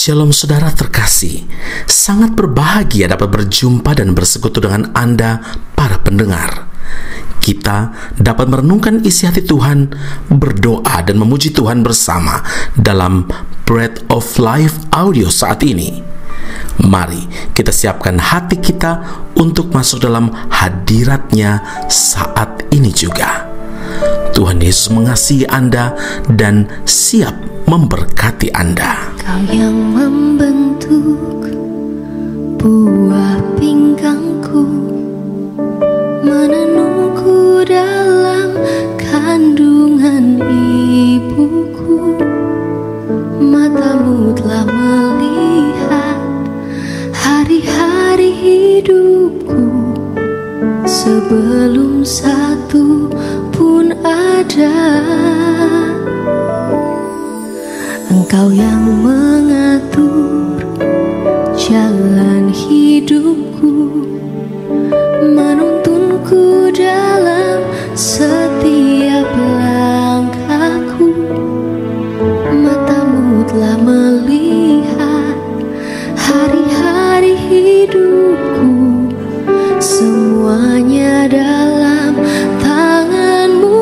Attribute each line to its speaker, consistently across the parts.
Speaker 1: Shalom saudara terkasih, sangat berbahagia dapat berjumpa dan bersekutu dengan Anda para pendengar. Kita dapat merenungkan isi hati Tuhan, berdoa dan memuji Tuhan bersama dalam Bread of Life audio saat ini. Mari kita siapkan hati kita untuk masuk dalam hadirat-Nya saat ini juga. Tuhan Yesus mengasihi Anda dan siap memberkati Anda.
Speaker 2: Kau yang membentuk buah pinggangku, menenungku dalam kandungan ibuku. Matamu telah melihat hari-hari hidupku, sebelum satu pun ada. Engkau yang mengatur jalan hidupku, menuntunku dalam setiap langkahku. Matamu telah melihat hari-hari hidupku, semuanya dalam tangan-Mu.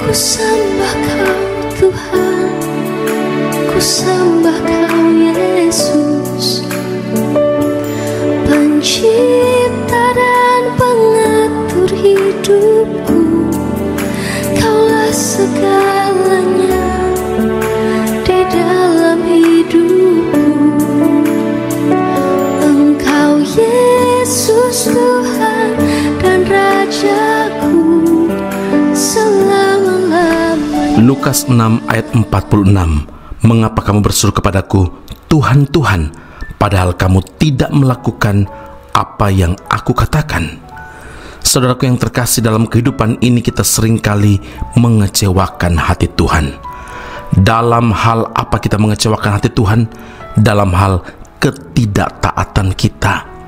Speaker 2: Ku sembah Kau Tuhan, ku sembah Kau Yesus, pencipta dan pengatur hidupku. Kaulah segalanya di dalam hidupku. Engkau Yesus Tuhan dan Rajaku selama-lamanya.
Speaker 1: Lukas 6 ayat 46. Mengapa kamu berseru kepadaku, Tuhan, Tuhan, padahal kamu tidak melakukan apa yang aku katakan? Saudaraku yang terkasih, dalam kehidupan ini kita seringkali mengecewakan hati Tuhan. Dalam hal apa kita mengecewakan hati Tuhan? Dalam hal ketidaktaatan kita.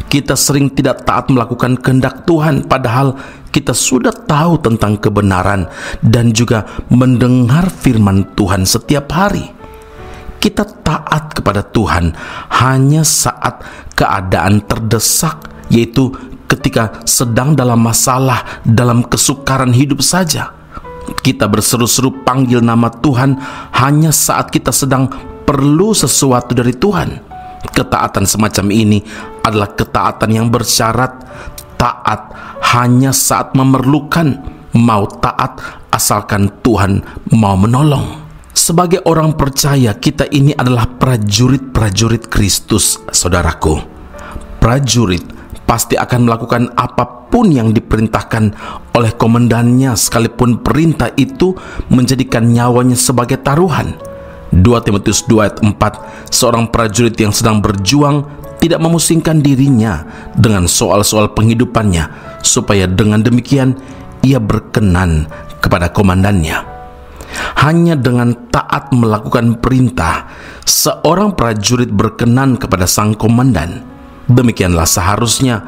Speaker 1: Kita sering tidak taat melakukan kehendak Tuhan, padahal kita sudah tahu tentang kebenaran dan juga mendengar firman Tuhan setiap hari. Kita taat kepada Tuhan hanya saat keadaan terdesak, yaitu ketika sedang dalam masalah, dalam kesukaran hidup saja. Kita berseru-seru panggil nama Tuhan hanya saat kita sedang perlu sesuatu dari Tuhan. Ketaatan semacam ini adalah ketaatan yang bersyarat. Taat hanya saat memerlukan, mau taat asalkan Tuhan mau menolong. Sebagai orang percaya, kita ini adalah prajurit-prajurit Kristus, saudaraku. Prajurit pasti akan melakukan apapun yang diperintahkan oleh komandannya, sekalipun perintah itu menjadikan nyawanya sebagai taruhan. 2 Timotius 2 ayat 4, seorang prajurit yang sedang berjuang tidak memusingkan dirinya dengan soal-soal penghidupannya, supaya dengan demikian ia berkenan kepada komandannya. Hanya dengan taat melakukan perintah, seorang prajurit berkenan kepada sang komandan. Demikianlah seharusnya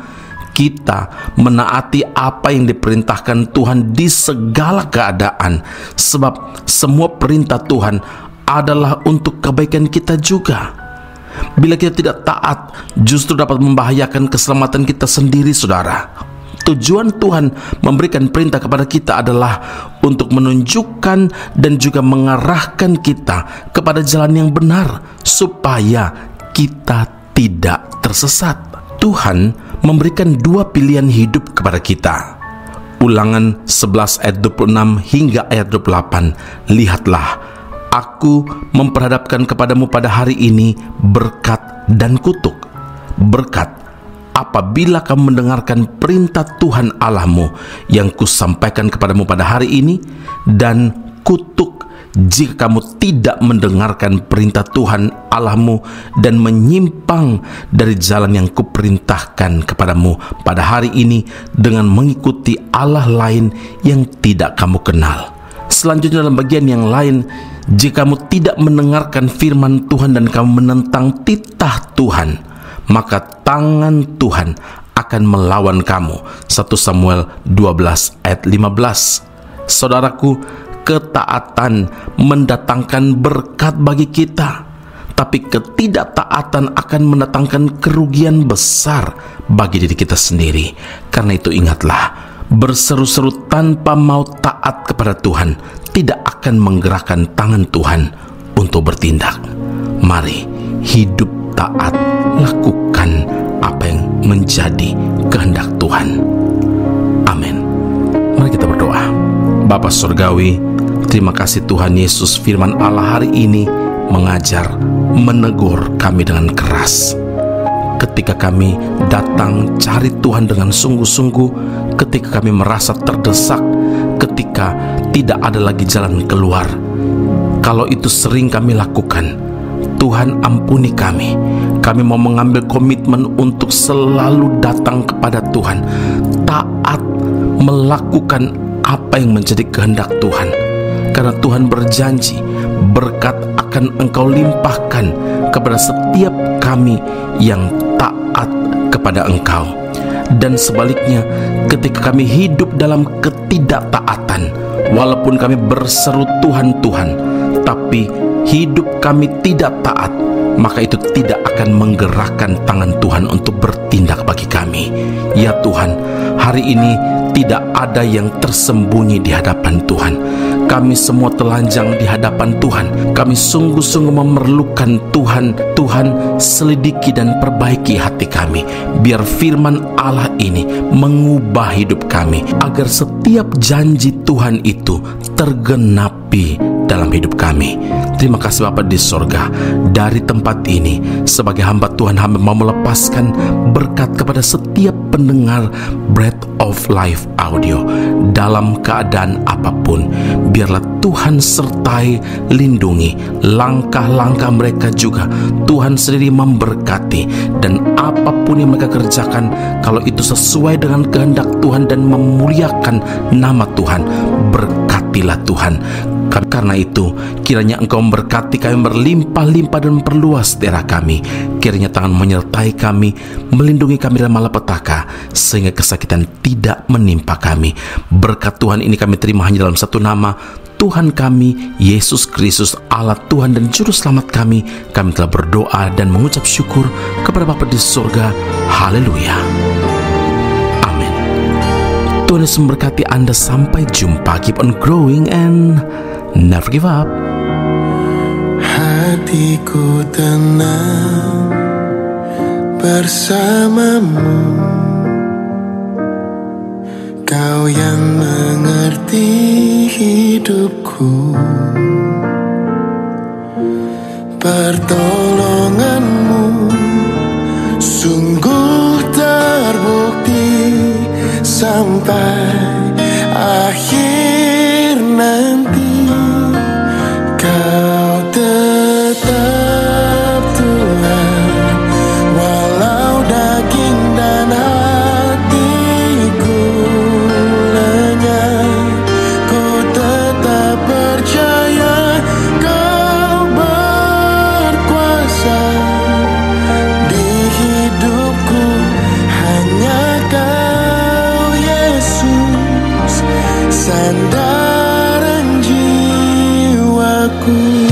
Speaker 1: kita menaati apa yang diperintahkan Tuhan di segala keadaan, sebab semua perintah Tuhan adalah untuk kebaikan kita juga. Bila kita tidak taat, justru dapat membahayakan keselamatan kita sendiri, saudara. Tujuan Tuhan memberikan perintah kepada kita adalah untuk menunjukkan dan juga mengarahkan kita kepada jalan yang benar, supaya kita tidak tersesat. Tuhan memberikan 2 pilihan hidup kepada kita. Ulangan 11 ayat 26 hingga ayat 28. Lihatlah, aku memperhadapkan kepadamu pada hari ini berkat dan kutuk. Berkat, apabila kamu mendengarkan perintah Tuhan Allahmu yang kusampaikan kepadamu pada hari ini, dan kutuk jika kamu tidak mendengarkan perintah Tuhan Allahmu dan menyimpang dari jalan yang kuperintahkan kepadamu pada hari ini dengan mengikuti Allah lain yang tidak kamu kenal. Selanjutnya dalam bagian yang lain, jika kamu tidak mendengarkan firman Tuhan dan kamu menentang titah Tuhan, maka tangan Tuhan akan melawan kamu. 1 Samuel 12 ayat 15. Saudaraku, ketaatan mendatangkan berkat bagi kita, tapi ketidaktaatan akan mendatangkan kerugian besar bagi diri kita sendiri. Karena itu ingatlah, berseru-seru tanpa mau taat kepada Tuhan tidak akan menggerakkan tangan Tuhan untuk bertindak. Mari hidup taat, lakukan apa yang menjadi kehendak Tuhan. Amin. Mari kita berdoa. Bapa Surgawi, terima kasih Tuhan Yesus, firman Allah hari ini mengajar, menegur kami dengan keras. Ketika kami datang cari Tuhan dengan sungguh-sungguh, ketika kami merasa terdesak, ketika tidak ada lagi jalan keluar, kalau itu sering kami lakukan, Tuhan ampuni kami. Kami mau mengambil komitmen untuk selalu datang kepada Tuhan, taat, melakukan apa yang menjadi kehendak Tuhan. Karena Tuhan berjanji, berkat akan Engkau limpahkan kepada setiap kami yang taat kepada Engkau. Dan sebaliknya, ketika kami hidup dalam ketidaktaatan, walaupun kami berseru Tuhan, Tuhan, tapi hidup kami tidak taat, maka itu tidak akan menggerakkan tangan Tuhan untuk bertindak bagi kami. Ya Tuhan, hari ini tidak ada yang tersembunyi di hadapan Tuhan. Kami semua telanjang di hadapan Tuhan. Kami sungguh-sungguh memerlukan Tuhan. Tuhan, selidiki dan perbaiki hati kami, biar firman Allah ini mengubah hidup kami, agar setiap janji Tuhan itu tergenapi dalam hidup kami. Terima kasih Bapa di sorga. Dari tempat ini, sebagai hamba Tuhan, hamba mau melepaskan berkat kepada setiap pendengar Bread of Life Audio. Dalam keadaan apapun, biarlah Tuhan sertai, lindungi langkah-langkah mereka juga. Tuhan sendiri memberkati, dan apapun yang mereka kerjakan, kalau itu sesuai dengan kehendak Tuhan dan memuliakan nama Tuhan, berkatilah Tuhan. Karena itu, kiranya Engkau memberkati kami berlimpah-limpah dan memperluas daerah kami. Kiranya tangan menyertai kami, melindungi kami dalam malapetaka, sehingga kesakitan tidak menimpa kami. Berkat Tuhan ini kami terima hanya dalam satu nama, Tuhan kami, Yesus Kristus, Allah Tuhan dan Juru Selamat kami. Kami telah berdoa dan mengucap syukur kepada Bapa di surga. Haleluya. Amin. Tuhan Yesus memberkati Anda. Sampai jumpa. Keep on growing and never give up.
Speaker 3: Hatiku tenang bersamamu, Kau yang mengerti hidupku. Pertolonganmu sungguh terbukti sampai akhir nanti. Kau tetap Tuhan, walau daging dan hatiku lenyap. Ku tetap percaya Kau berkuasa di hidupku. Hanya Kau Yesus, sandaran jiwaku.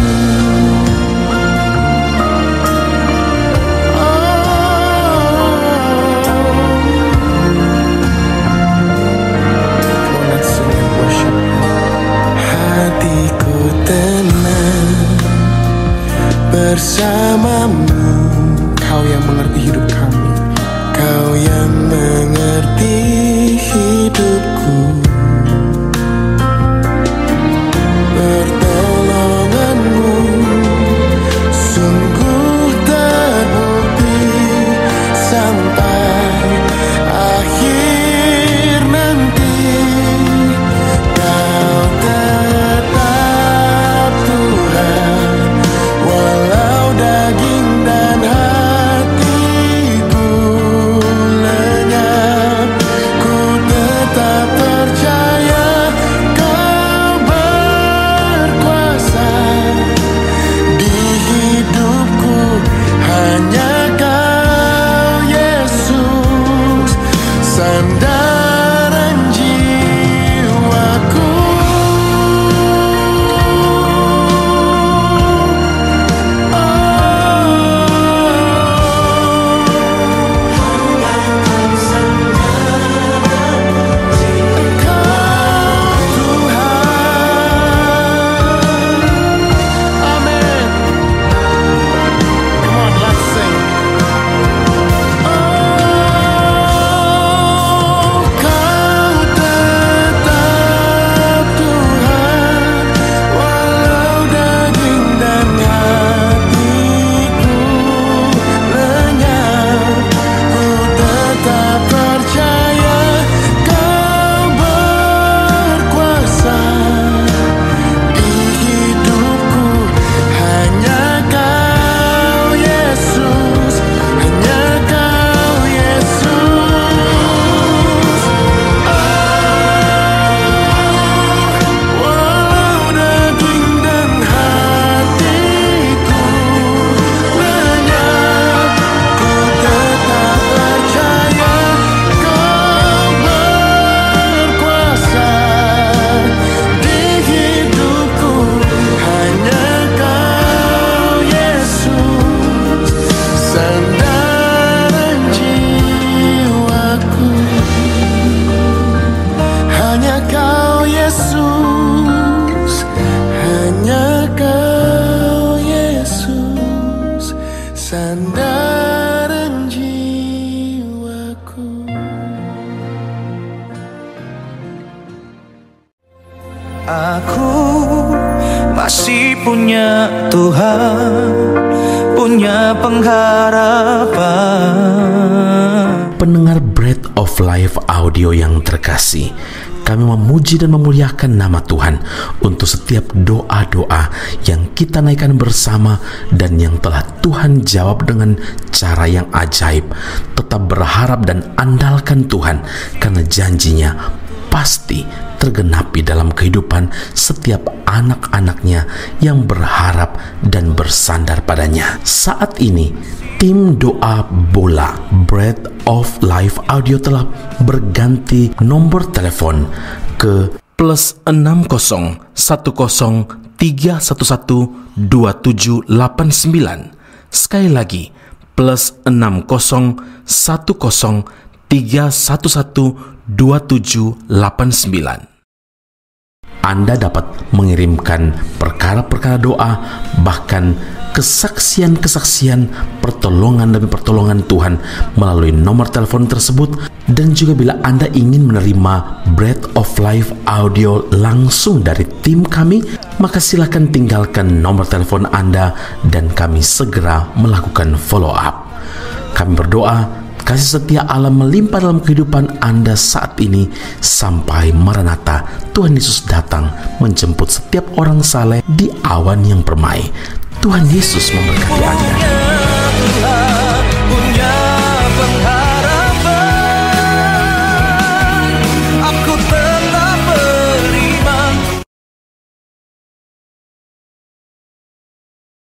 Speaker 3: Hatiku tenang bersamamu, Kau yang mengerti hidup kami, Kau yang mengerti hidupku. Pertolonganmu sungguh terbukti sampai akhir nanti. Kau tetap Tuhan, walau
Speaker 4: Aku masih punya Tuhan, punya pengharapan.
Speaker 1: Pendengar Bread of Life audio yang terkasih, kami memuji dan memuliakan nama Tuhan untuk setiap doa-doa yang kita naikkan bersama dan yang telah Tuhan jawab dengan cara yang ajaib. Tetap berharap dan andalkan Tuhan, karena janjinya pasti tergenapi dalam kehidupan setiap anak-anaknya yang berharap dan bersandar padanya. Saat ini, tim doa bola Bread of Life audio telah berganti nomor telepon ke +60 10 311 2789. Sekali lagi, +60 10 311 2789. Anda dapat mengirimkan perkara-perkara doa, bahkan kesaksian-kesaksian, pertolongan demi pertolongan Tuhan melalui nomor telepon tersebut. Dan juga bila Anda ingin menerima Bread of Life audio langsung dari tim kami, maka silakan tinggalkan nomor telepon Anda dan kami segera melakukan follow up. Kami berdoa kasih setia Allah melimpah dalam kehidupan Anda saat ini sampai Maranatha, Tuhan Yesus datang menjemput setiap orang saleh di awan yang permai. Tuhan Yesus memberkati Anda.